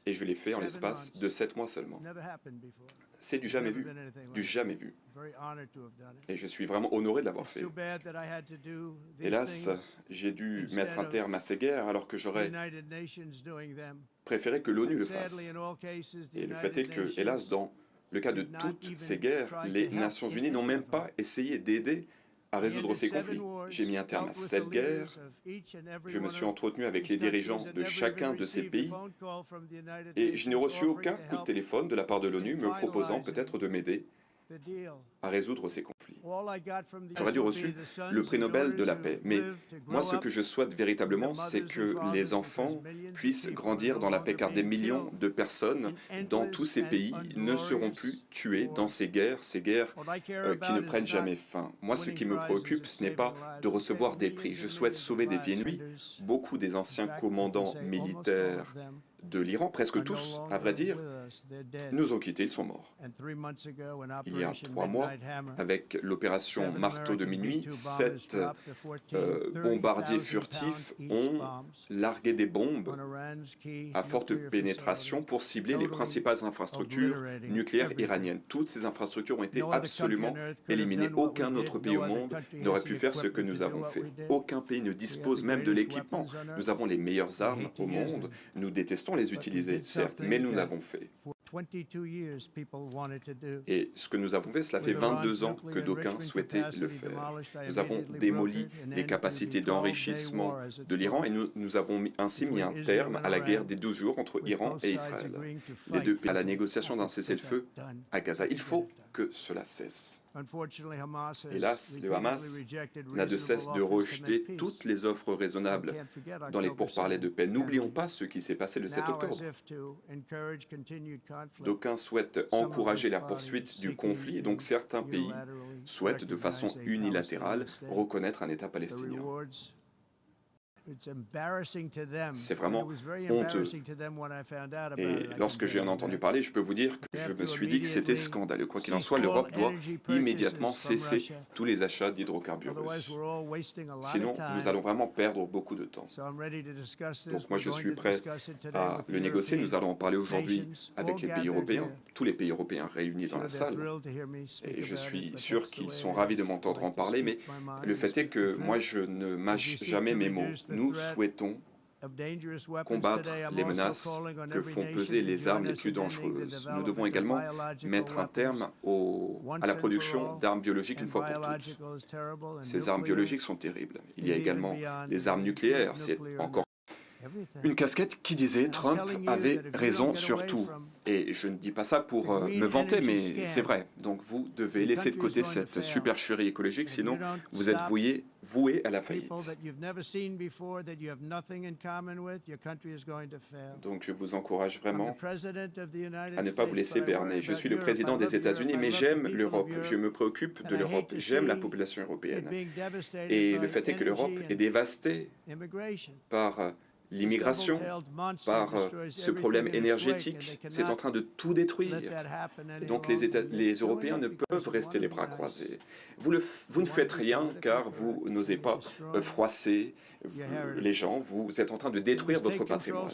Et je l'ai fait en l'espace de 7 mois seulement. C'est du jamais vu, du jamais vu. Et je suis vraiment honoré de l'avoir fait. Hélas, j'ai dû mettre un terme à ces guerres alors que j'aurais préféré que l'ONU le fasse. Et le fait est que, hélas, dans le cas de toutes ces guerres, les Nations Unies n'ont même pas essayé d'aider à résoudre ces conflits. J'ai mis un terme à 7 guerres, je me suis entretenu avec les dirigeants de chacun de ces pays et je n'ai reçu aucun coup de téléphone de la part de l'ONU me proposant peut-être de m'aider à résoudre ces conflits. J'aurais dû reçu le prix Nobel de la paix, mais moi ce que je souhaite véritablement, c'est que les enfants puissent grandir dans la paix, car des millions de personnes dans tous ces pays ne seront plus tuées dans ces guerres qui ne prennent jamais fin. Moi ce qui me préoccupe, ce n'est pas de recevoir des prix, je souhaite sauver des vies. Oui, beaucoup des anciens commandants militaires de l'Iran, presque tous, à vrai dire, nous ont quittés, ils sont morts. Il y a 3 mois, avec l'opération Marteau de minuit, 7 bombardiers furtifs ont largué des bombes à forte pénétration pour cibler les principales infrastructures nucléaires iraniennes. Toutes ces infrastructures ont été absolument éliminées. Aucun autre pays au monde n'aurait pu faire ce que nous avons fait. Aucun pays ne dispose même de l'équipement. Nous avons les meilleures armes au monde. Nous détestons les utiliser, certes, mais nous l'avons fait. Et ce que nous avons fait, cela fait 22 ans que d'aucuns souhaitaient le faire. Nous avons démoli les capacités d'enrichissement de l'Iran et nous avons ainsi mis un terme à la guerre des 12 jours entre Iran et Israël. Les deux pays à la négociation d'un cessez-le-feu à Gaza. Il faut que cela cesse. Hélas, le Hamas n'a de cesse de rejeter toutes les offres raisonnables dans les pourparlers de paix. N'oublions pas ce qui s'est passé le 7 octobre. D'aucuns souhaitent encourager la poursuite du conflit, et donc certains pays souhaitent de façon unilatérale reconnaître un État palestinien. C'est vraiment honteux. Et lorsque j'ai en entendu parler, je peux vous dire que je me suis dit que c'était scandaleux. Quoi qu'il en soit, l'Europe doit immédiatement cesser tous les achats d'hydrocarbures russes. Sinon, nous allons vraiment perdre beaucoup de temps. Donc moi, je suis prêt à le négocier. Nous allons en parler aujourd'hui avec les pays européens, tous les pays européens réunis dans la salle. Et je suis sûr qu'ils sont ravis de m'entendre en parler, mais le fait est que moi, je ne mâche jamais mes mots. Nous souhaitons combattre les menaces que font peser les armes les plus dangereuses. Nous devons également mettre un terme à la production d'armes biologiques une fois pour toutes. Ces armes biologiques sont terribles. Il y a également les armes nucléaires. C'est encore une casquette qui disait « Trump avait raison sur tout ». Et je ne dis pas ça pour me vanter, mais c'est vrai. Donc vous devez laisser de côté cette supercherie écologique, sinon vous êtes voué à la faillite. Donc je vous encourage vraiment à ne pas vous laisser berner. Je suis le président des États-Unis, mais j'aime l'Europe. Je me préoccupe de l'Europe. J'aime la population européenne. Et le fait est que l'Europe est dévastée par l'immigration, par ce problème énergétique, c'est en train de tout détruire. Donc les Européens ne peuvent rester les bras croisés. Vous ne faites rien car vous n'osez pas froisser les gens, vous êtes en train de détruire votre patrimoine.